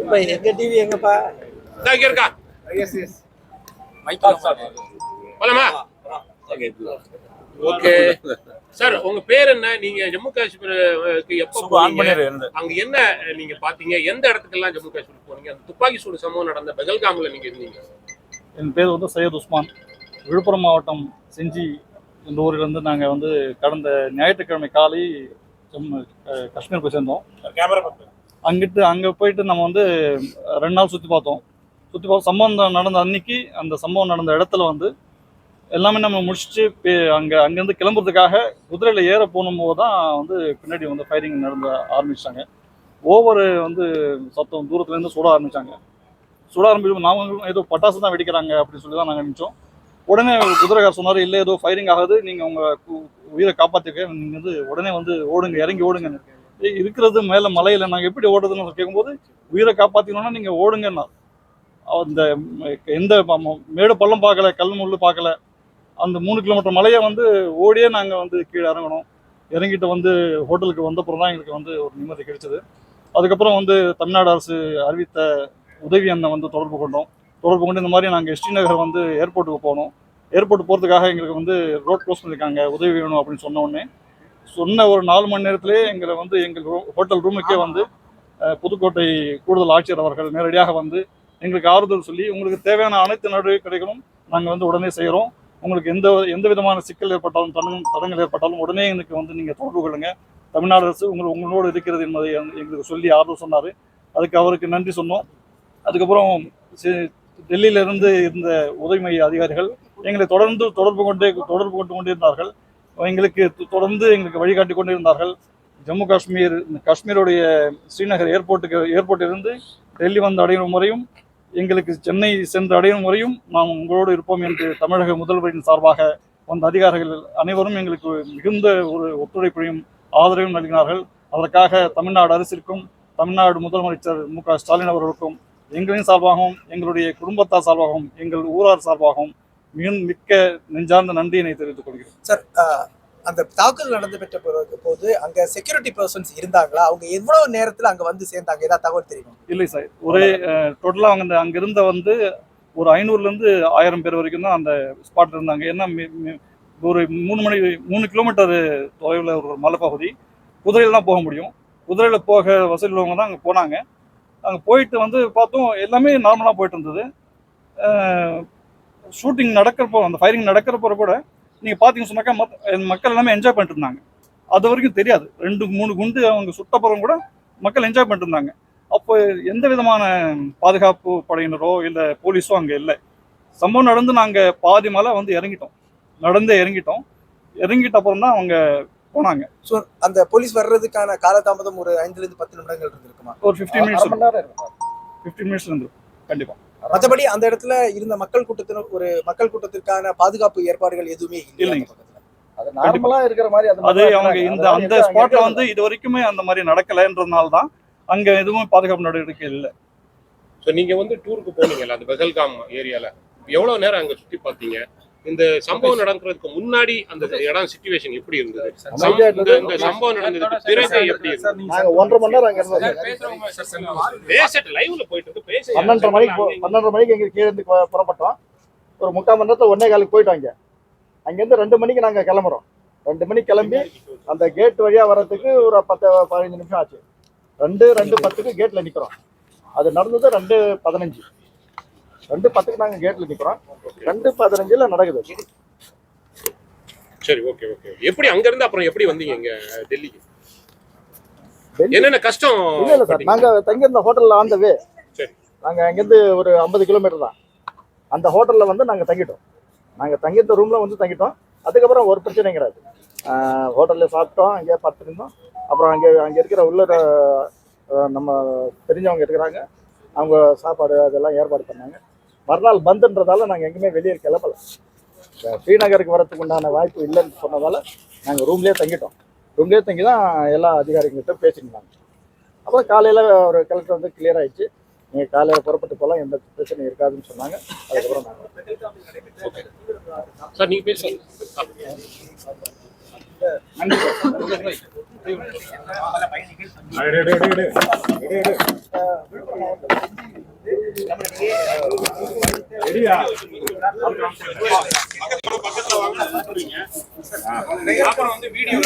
இப்ப எங்க டிவி எங்கப்பா? இங்க இருக்கா? Yes yes. போலாமா? ஓகே சார், உங்க பேர் என்ன? நீங்க ஜம்மு காஷ்மீருக்கு எப்போ போனீங்க? அங்க என்ன நீங்க பாத்தீங்க? எந்த இடத்துக்கெல்லாம் ஜம்மு காஷ்மீர் போனீங்க? அந்த துப்பாக்கி சூடு சம்பவம் நடந்த பெகல்காம்ல நீங்க இருந்தீங்க. என் பேர் வந்து சையத் உஸ்மான். விழுப்புரம் மாவட்டம் செஞ்சி இந்த ஊரிலிருந்து நாங்கள் வந்து கடந்த ஞாயிற்றுக்கிழமை காலை ஜம்மு காஷ்மீர் போய் சேர்ந்தோம். அங்கே போயிட்டு நம்ம வந்து 2 நாள் சுற்றி பார்த்தோம். சம்பவம் நடந்த அன்னைக்கு அந்த சம்பவம் நடந்த இடத்துல வந்து எல்லாமே நம்ம முடிச்சுட்டு அங்கேருந்து கிளம்புறதுக்காக குதிரையில் ஏற போகும்போது தான் வந்து பின்னாடி வந்து ஃபயரிங் ஆரம்பிச்சிட்டாங்க. ஒவ்வொரு வந்து சத்தம் தூரத்துலேருந்து சுட ஆரம்பித்தாங்க. நாங்கள் ஏதோ பட்டாசு தான் வெடிக்கிறாங்க அப்படின்னு சொல்லி தான் நாங்கள் நினச்சோம். உடனே குதிரைக்கார் சொன்னார், இல்லை ஏதோ ஃபயரிங் ஆகுது, நீங்கள் உங்கள் உயிரை காப்பாற்றிக்க, நீங்கள் வந்து உடனே வந்து ஓடுங்க, இறங்கி ஓடுங்க. இருக்கிறது மேலே மலையில் நாங்கள் எப்படி ஓடுறதுன்னு கேட்கும்போது, உயிரை காப்பாற்றிக்கணும்னா நீங்கள் ஓடுங்கன்னா அந்த எந்த மேடு பள்ளம் பார்க்கல, கல் முள்ளு பார்க்கல. அந்த 3 கிலோமீட்டர் மலையை வந்து ஓடியே நாங்கள் வந்து கீழே இறங்கணும். இறங்கிட்டு வந்து ஹோட்டலுக்கு வந்தப்புறம் தான் எங்களுக்கு வந்து ஒரு நிம்மதி கிடைச்சது. அதுக்கப்புறம் வந்து தமிழ்நாடு அரசு அறிவித்த உதவி எண்ணை வந்து தொடர்பு கொண்டு இந்த மாதிரி நாங்கள் ஸ்ரீநகர் வந்து ஏர்போர்ட்டுக்கு போனோம். ஏர்போர்ட் போகிறதுக்காக எங்களுக்கு வந்து ரோட் க்ளோஸ் பண்ணியிருக்காங்க, உதவி வேணும் அப்படின்னு சொன்ன ஒரு 4 மணி நேரத்திலே எங்களை வந்து எங்கள் ஹோட்டல் ரூமுக்கே வந்து புதுக்கோட்டை கூடுதல் ஆட்சியர் அவர்கள் நேரடியாக வந்து எங்களுக்கு ஆறுதல் சொல்லி, உங்களுக்கு தேவையான அனைத்து நடவடிக்கைகளும் நாங்கள் வந்து உடனே செய்கிறோம். உங்களுக்கு எந்த விதமான சிக்கல் ஏற்பட்டாலும் தடங்கள் ஏற்பட்டாலும் உடனே எனக்கு வந்து நீங்கள் தொடர்பு கொள்ளுங்க, தமிழ்நாடு அரசு உங்களோடு இருக்கிறது என்பதை எங்களுக்கு சொல்லி ஆறுதல் சொன்னார். அதுக்கு அவருக்கு நன்றி சொன்னோம். அதுக்கப்புறம் டெல்லியிலிருந்து இருந்த உதவி மைய அதிகாரிகள் எங்களை தொடர்ந்து தொடர்பு கொண்டு கொண்டிருந்தார்கள். தொடர்ந்து எங்களுக்கு வழிகாட்டி கொண்டிருந்தார்கள். ஜம்மு காஷ்மீருடைய ஸ்ரீநகர் ஏர்போர்ட்டிலிருந்து டெல்லி வந்து அடையும் முறையும், எங்களுக்கு சென்னை சென்று அடையும் முறையும் நாம் உங்களோடு இருப்போம் என்று தமிழக முதல்வரின் சார்பாக வந்த அதிகாரிகள் அனைவரும் எங்களுக்கு மிகுந்த ஒரு ஒத்துழைப்பையும் ஆதரவையும் நல்கினார்கள். அதற்காக தமிழ்நாடு அரசிற்கும் தமிழ்நாடு முதலமைச்சர் மு.க. ஸ்டாலின் அவர்களுக்கும் எங்களின் சார்பாகவும் எங்களுடைய குடும்பத்தார் சார்பாகவும் எங்கள் ஊரார் சார்பாகவும் மிக்க நெஞ்சார்ந்த நன்றியினை தெரிவித்துக் கொள்கிறேன். சார், அந்த தாக்குதல் நடந்து பெற்ற போது அங்க செக்யூரிட்டி பர்சன்ஸ் இருந்தாங்களா? அவங்க எவ்வளவு நேரத்துல அங்க வந்து சேர்ந்தாங்க, ஏதாவது தகவல் தெரியும்? இல்லை சார், ஒரே டோட்டலா அங்கிருந்த வந்து ஒரு 500லேருந்து 1000 பேர் வரைக்கும் தான் அந்த ஸ்பாட்ல இருந்தாங்க. ஏன்னா ஒரு 3 கிலோமீட்டர் தொலைவில் ஒரு மலைப்பகுதி, குதிரையில் தான் போக முடியும். குதிரையில் போக வசதி உள்ளவங்க தான் அங்கே போனாங்க. அங்கே போயிட்டு வந்து பார்த்தோம், எல்லாமே நார்மலாக போயிட்டு இருந்தது. ஷூட்டிங் நடக்கிறப்போ, அந்த ஃபயரிங் நடக்கிறப்போ கூட நீங்கள் பார்த்தீங்கன்னு சொன்னாக்கா மக்கள் எல்லாமே என்ஜாய் பண்ணிட்டு இருந்தாங்க. அது வரைக்கும் தெரியாது. 2-3 குண்டு அவங்க சுட்டப்புறம் கூட மக்கள் என்ஜாய் பண்ணிட்டு இருந்தாங்க. அப்போ எந்த விதமான பாதுகாப்பு படையினரோ இல்லை போலீஸோ அங்கே இல்லை. சம்பவம் நடந்து நாங்கள் பாதி மலை வந்து இறங்கிட்டோம். இறங்கிட்ட அப்புறம் தான் அவங்க போனாங்க. ஸோ அந்த போலீஸ் வர்றதுக்கான காலதாமதம் ஒரு 5-10 நிமிடங்கள் இருந்திருக்குமா? ஒரு 15 மினிட்ஸ் இருந்திருக்கும் கண்டிப்பாக. மற்றபடி அந்த இடத்துல இருந்த மக்கள் கூட்டத்திற்கான பாதுகாப்பு ஏற்பாடுகள் எதுவுமே இல்லைங்க. அது நார்மலா இருக்கிற மாதிரி அது அவங்க அந்த ஸ்பாட்ல வந்து இது வரைக்குமே அந்த மாதிரி நடக்கலைன்றதுனால தான் அங்க எதுவும் பாதுகாப்பு நடவடிக்கை இல்லை. ஸோ நீங்க வந்து டூருக்கு போனீங்கல்ல அந்த பெகல்காம் ஏரியால, எவ்வளவு நேரம் அங்க சுத்தி பார்த்தீங்க? இந்த சம்பவம் நடக்கிறதுக்கு முன்னாடி அந்த இடம் சிச்சுவேஷன் எப்படி இருந்தது? இந்த சம்பவம் நடந்ததுக்கு பிறகு எப்படி இருந்தது? 1.5 மணி நேரம் அங்க இருந்தோம். பேசிட்டு லைவ்ல போயிட்டு இருக்கு. 12:30 மணிக்கு எங்க கீழே இருந்து புறப்பட்டோம். ஒரு 3/4 மணி நேரத்துல 1:15 போயிட்டோம். அங்கேருந்து 2 மணிக்கு நாங்க கிளம்புறோம். 2 மணிக்கு கிளம்பி அந்த கேட் வழியா வர்றதுக்கு ஒரு 10-15 நிமிஷம் ஆச்சு. 2:10க்கு கேட்ல நிக்கிறோம். அது நடந்தது 2:15. 2:10க்கு நாங்க கேட்ல நிக்கிறோம். 2:15ல நடக்குது. சரி, ஓகே. எப்படி அங்க இருந்து அப்புறம் எப்படி வந்தீங்க இங்க டெல்லிக்கு? என்னென்ன கஷ்டம்? இல்ல சார், நாங்க தங்கியிருந்த ஹோட்டல்ல ஆன் த வே. சரி, நாங்க அங்கிருந்து ஒரு 50 கிலோமீட்டர் தான். அந்த ஹோட்டல்ல வந்து நாங்க தங்கிட்டோம். நாங்க தங்கியிருந்த ரூம்ல வந்து தங்கிட்டோம். அதுக்கப்புறம் ஒரு பிரச்சனை கிடையாது. ஹோட்டல்ல சாப்பிட்டோம், அங்கே பார்த்துருந்தோம். அப்புறம் அங்கே இருக்கிற உள்ள நம்ம தெரிஞ்சவங்க இருக்கிறாங்க, அவங்க சாப்பாடு அதெல்லாம் ஏற்பாடு பண்ணாங்க. மறுநாள் பந்துன்றதால நாங்கள் எங்கேயுமே வெளியே கிளம்பல. ஸ்ரீநகருக்கு வரத்துக்கு உண்டான வாய்ப்பு இல்லைன்னு சொன்னதால நாங்கள் ரூம்லேயே தங்கிட்டோம். ரூம்லேயே தங்கி தான் எல்லா அதிகாரிகிட்ட பேசியிருந்தாங்க. அப்புறம் காலையில் ஒரு கலெக்டர் வந்து கிளியர் ஆகிடுச்சு, நீங்கள் காலையில் புறப்பட்டு போகலாம், எந்த பிரச்சனையும் இருக்காதுன்னு சொன்னாங்க. அதுக்கப்புறம் சார் நீங்கள் பேசுங்க. நன்றி. அப்புறம் வந்து வீடியோ